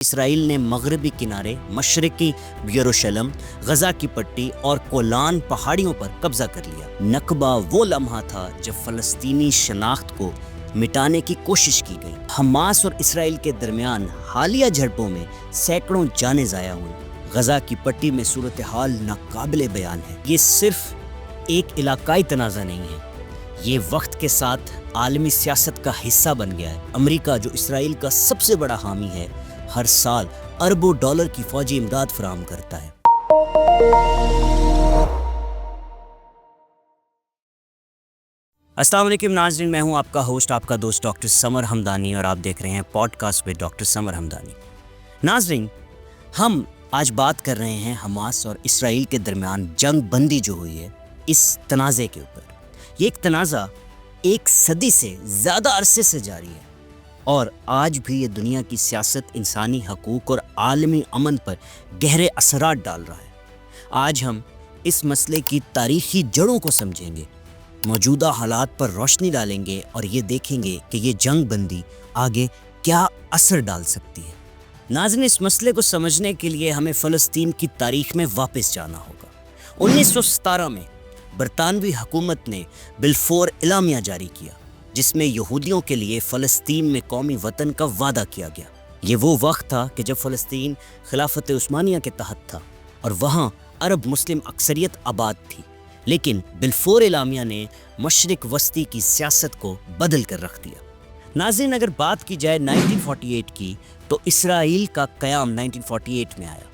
اسرائیل نے مغربی کنارے، مشرقی یروشلم، غزہ کی پٹی اور گولان پہاڑیوں پر قبضہ کر لیا۔ نکبہ وہ لمحہ تھا جب فلسطینی شناخت کو مٹانے کی کوشش کی گئی۔ حماس اور اسرائیل کے درمیان حالیہ جھڑپوں میں سینکڑوں جانیں ضائع ہوئیں۔ غزہ کی پٹی میں صورتحال ناقابل بیان ہے۔ یہ صرف ایک علاقائی تنازع نہیں ہے، یہ وقت کے ساتھ عالمی سیاست کا حصہ بن گیا ہے۔ امریکہ، جو اسرائیل کا سب سے بڑا حامی ہے، ہر سال اربوں ڈالر کی فوجی امداد فراہم کرتا ہے۔ السلام علیکم ناظرین، میں ہوں آپ کا ہوسٹ، آپ کا دوست ڈاکٹر سمر ہمدانی، اور آپ دیکھ رہے ہیں پوڈ کاسٹ ود ڈاکٹر سمر ہمدانی۔ ناظرین، ہم آج بات کر رہے ہیں حماس اور اسرائیل کے درمیان جنگ بندی جو ہوئی ہے، اس تنازع کے اوپر۔ یہ ایک تنازع ایک صدی سے زیادہ عرصے سے جاری ہے، اور آج بھی یہ دنیا کی سیاست، انسانی حقوق اور عالمی امن پر گہرے اثرات ڈال رہا ہے۔ آج ہم اس مسئلے کی تاریخی جڑوں کو سمجھیں گے، موجودہ حالات پر روشنی ڈالیں گے، اور یہ دیکھیں گے کہ یہ جنگ بندی آگے کیا اثر ڈال سکتی ہے۔ ناظرین، اس مسئلے کو سمجھنے کے لیے ہمیں فلسطین کی تاریخ میں واپس جانا ہوگا۔ 1917 میں برطانوی حکومت نے بلفور اعلامیہ جاری کیا، جس میں یہودیوں کے لیے فلسطین میں قومی وطن کا وعدہ کیا گیا۔ یہ وہ وقت تھا کہ جب فلسطین خلافت عثمانیہ کے تحت تھا اور وہاں عرب مسلم اکثریت آباد تھی، لیکن بلفور اعلامیہ نے مشرق وسطی کی سیاست کو بدل کر رکھ دیا۔ ناظرین، اگر بات کی جائے 1948 کی، تو اسرائیل کا قیام 1948 میں آیا،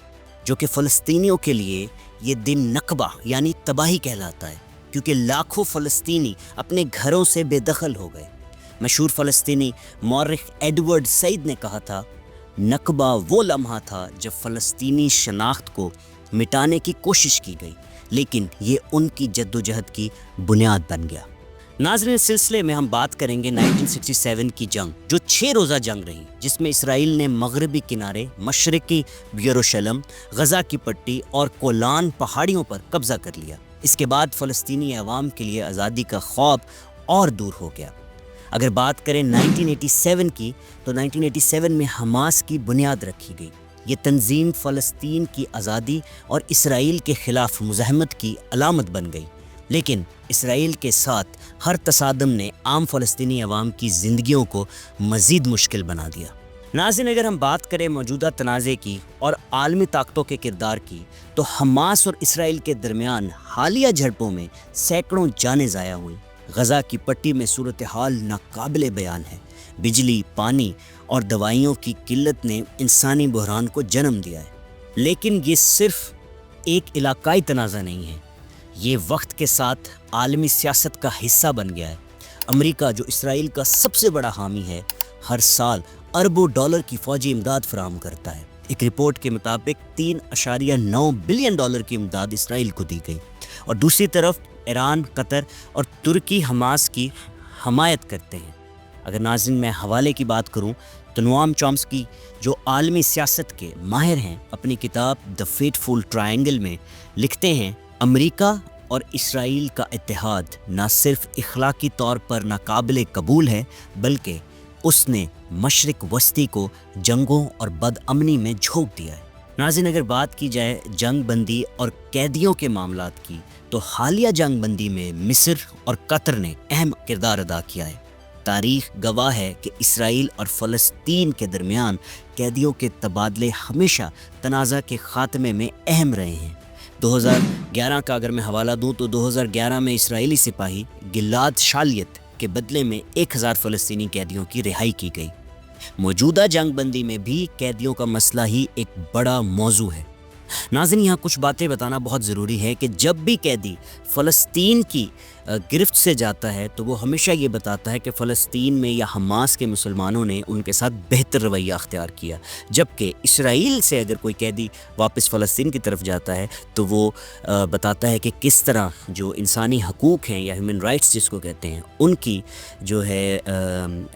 جو کہ فلسطینیوں کے لیے یہ دن نکبہ یعنی تباہی کہلاتا ہے، کیونکہ لاکھوں فلسطینی اپنے گھروں سے بے دخل ہو گئے۔ مشہور فلسطینی مورخ ایڈورڈ سعید نے کہا تھا، نکبہ وہ لمحہ تھا جب فلسطینی شناخت کو مٹانے کی کوشش کی گئی، لیکن یہ ان کی جدوجہد کی بنیاد بن گیا۔ ناظرین، اس سلسلے میں ہم بات کریں گے 1967 کی جنگ، جو 6 روزہ جنگ رہی، جس میں اسرائیل نے مغربی کنارے، مشرقی یروشلم، غزہ کی پٹی اور گولان پہاڑیوں پر قبضہ کر لیا۔ اس کے بعد فلسطینی عوام کے لیے آزادی کا خواب اور دور ہو گیا۔ اگر بات کریں 1987 کی، تو 1987 میں حماس کی بنیاد رکھی گئی۔ یہ تنظیم فلسطین کی آزادی اور اسرائیل کے خلاف مزاحمت کی علامت بن گئی، لیکن اسرائیل کے ساتھ ہر تصادم نے عام فلسطینی عوام کی زندگیوں کو مزید مشکل بنا دیا۔ ناظرین، اگر ہم بات کریں موجودہ تنازع کی اور عالمی طاقتوں کے کردار کی، تو حماس اور اسرائیل کے درمیان حالیہ جھڑپوں میں سینکڑوں جانیں ضائع ہوئیں۔ غزہ کی پٹی میں صورتحال ناقابل بیان ہے۔ بجلی، پانی اور دوائیوں کی قلت نے انسانی بحران کو جنم دیا ہے۔ لیکن یہ صرف ایک علاقائی تنازع نہیں ہے، یہ وقت کے ساتھ عالمی سیاست کا حصہ بن گیا ہے۔ امریکہ، جو اسرائیل کا سب سے بڑا حامی ہے، ہر سال اربوں ڈالر کی فوجی امداد فراہم کرتا ہے۔ ایک رپورٹ کے مطابق 3.9 بلین ڈالر کی امداد اسرائیل کو دی گئی، اور دوسری طرف ایران، قطر اور ترکی حماس کی حمایت کرتے ہیں۔ اگر ناظرین میں حوالے کی بات کروں، تو نوام چومسکی، جو عالمی سیاست کے ماہر ہیں، اپنی کتاب دی فیٹفل ٹرائنگل میں لکھتے ہیں، امریکہ اور اسرائیل کا اتحاد نہ صرف اخلاقی طور پر ناقابل قبول ہے، بلکہ اس نے مشرق وسطی کو جنگوں اور بدامنی میں جھونک دیا ہے۔ ناظرین، اگر بات کی جائے جنگ بندی اور قیدیوں کے معاملات کی، تو حالیہ جنگ بندی میں مصر اور قطر نے اہم کردار ادا کیا ہے۔ تاریخ گواہ ہے کہ اسرائیل اور فلسطین کے درمیان قیدیوں کے تبادلے ہمیشہ تنازع کے خاتمے میں اہم رہے ہیں۔ 2011 کا اگر میں حوالہ دوں، تو 2011 میں اسرائیلی سپاہی گلاد شالیت کے بدلے میں 1000 فلسطینی قیدیوں کی رہائی کی گئی۔ موجودہ جنگ بندی میں بھی قیدیوں کا مسئلہ ہی ایک بڑا موضوع ہے۔ ناظرین، یہاں کچھ باتیں بتانا بہت ضروری ہے کہ جب بھی قیدی فلسطین کی گرفت سے جاتا ہے، تو وہ ہمیشہ یہ بتاتا ہے کہ فلسطین میں یا حماس کے مسلمانوں نے ان کے ساتھ بہتر رویہ اختیار کیا، جبکہ اسرائیل سے اگر کوئی قیدی واپس فلسطین کی طرف جاتا ہے، تو وہ بتاتا ہے کہ کس طرح جو انسانی حقوق ہیں یا ہیومن رائٹس جس کو کہتے ہیں، ان کی جو ہے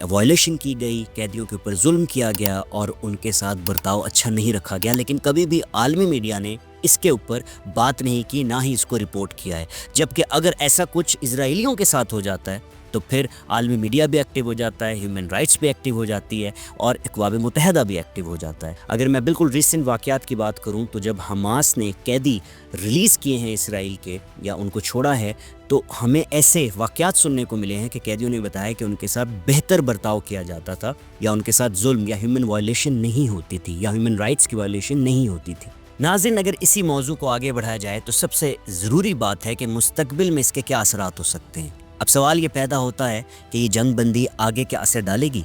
وائلیشن کی گئی، قیدیوں کے اوپر ظلم کیا گیا اور ان کے ساتھ برتاؤ اچھا نہیں رکھا گیا۔ لیکن کبھی بھی عالمی میڈیا نے اس کے اوپر بات نہیں کی، نہ ہی اس کو رپورٹ کیا ہے، جبکہ اگر ایسا کچھ اسرائیلیوں کے ساتھ ہو جاتا ہے تو پھر عالمی میڈیا بھی ایکٹیو ہو جاتا ہے، ہیومن رائٹس بھی ایکٹیو ہو جاتی ہے اور اقوام متحدہ بھی ایکٹیو ہو جاتا ہے۔ اگر میں بالکل ریسنٹ واقعات کی بات کروں تو جب حماس نے قیدی ریلیز کیے ہیں اسرائیل کے یا ان کو چھوڑا ہے، تو ہمیں ایسے واقعات سننے کو ملے ہیں کہ قیدیوں نے بتایا کہ ان کے ساتھ بہتر برتاؤ کیا جاتا تھا، یا ان کے ساتھ ظلم یا ہیومن وائلیشن نہیں ہوتی تھی، یا ہیومن رائٹس کی وائلیشن نہیں ہوتی تھی۔ ناظرین، اگر اسی موضوع کو آگے بڑھایا جائے تو سب سے ضروری بات ہے کہ مستقبل میں اس کے کیا اثرات ہو سکتے ہیں۔ اب سوال یہ پیدا ہوتا ہے کہ یہ جنگ بندی آگے کیا اثر ڈالے گی؟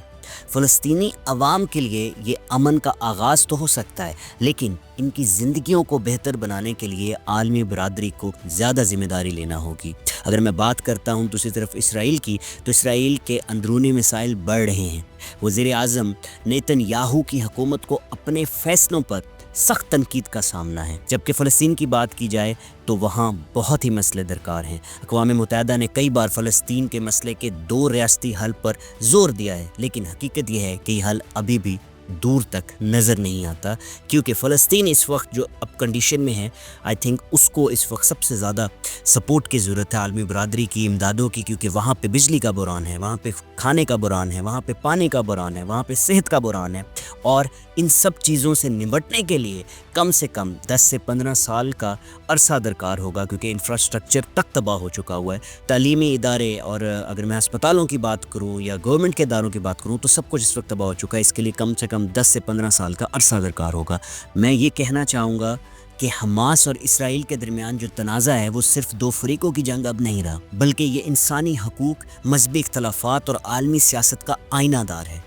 فلسطینی عوام کے لیے یہ امن کا آغاز تو ہو سکتا ہے، لیکن ان کی زندگیوں کو بہتر بنانے کے لیے عالمی برادری کو زیادہ ذمہ داری لینا ہوگی۔ اگر میں بات کرتا ہوں دوسری طرف اسرائیل کی، تو اسرائیل کے اندرونی مسائل بڑھ رہے ہیں۔ وزیر اعظم نیتن یاہو کی حکومت کو اپنے فیصلوں پر سخت تنقید کا سامنا ہے، جبکہ فلسطین کی بات کی جائے تو وہاں بہت ہی مسئلے درکار ہیں۔ اقوام متحدہ نے کئی بار فلسطین کے مسئلے کے 2 ریاستی حل پر زور دیا ہے، لیکن حقیقت یہ ہے کہ یہ حل ابھی بھی دور تک نظر نہیں آتا، کیونکہ فلسطین اس وقت جو اب کنڈیشن میں ہے، آئی تھنک اس کو اس وقت سب سے زیادہ سپورٹ کی ضرورت ہے، عالمی برادری کی، امدادوں کی، کیونکہ وہاں پہ بجلی کا بحران ہے، وہاں پہ کھانے کا بحران ہے، وہاں پہ پانی کا بحران ہے، وہاں پہ صحت کا بحران ہے، اور ان سب چیزوں سے نمٹنے کے لیے کم سے کم 10 سے 15 سال کا عرصہ درکار ہوگا، کیونکہ انفراسٹرکچر تک تباہ ہو چکا ہوا ہے۔ تعلیمی ادارے، اور اگر میں ہسپتالوں کی بات کروں یا گورنمنٹ کے اداروں کی بات کروں، تو سب کچھ اس وقت تباہ ہو چکا ہے۔ اس کے لیے کم سے کم 10 سے 15 سال کا عرصہ درکار ہوگا۔ میں یہ کہنا چاہوں گا کہ حماس اور اسرائیل کے درمیان جو تنازع ہے وہ صرف 2 فریقوں کی جنگ اب نہیں رہا، بلکہ یہ انسانی حقوق، مذہبی اختلافات اور عالمی سیاست کا آئینہ دار ہے۔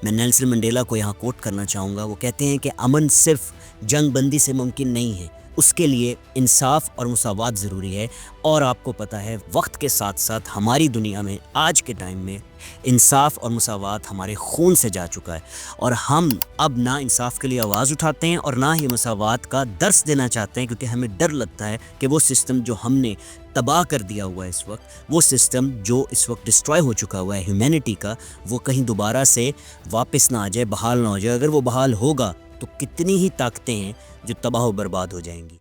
میں نیلسن منڈیلا کو یہاں کوٹ کرنا چاہوں گا، وہ کہتے ہیں کہ امن صرف جنگ بندی سے ممکن نہیں ہے، اس کے لیے انصاف اور مساوات ضروری ہے۔ اور آپ کو پتہ ہے وقت کے ساتھ ساتھ ہماری دنیا میں آج کے ٹائم میں انصاف اور مساوات ہمارے خون سے جا چکا ہے، اور ہم اب نہ انصاف کے لیے آواز اٹھاتے ہیں اور نہ ہی مساوات کا درس دینا چاہتے ہیں، کیونکہ ہمیں ڈر لگتا ہے کہ وہ سسٹم جو ہم نے تباہ کر دیا ہوا ہے اس وقت، وہ سسٹم جو اس وقت ڈسٹرائے ہو چکا ہوا ہے ہیومینٹی کا، وہ کہیں دوبارہ سے واپس نہ آ جائے، بحال نہ ہو جائے۔ اگر وہ بحال ہوگا تو کتنی ہی طاقتیں ہیں جو تباہ و برباد ہو جائیں گی۔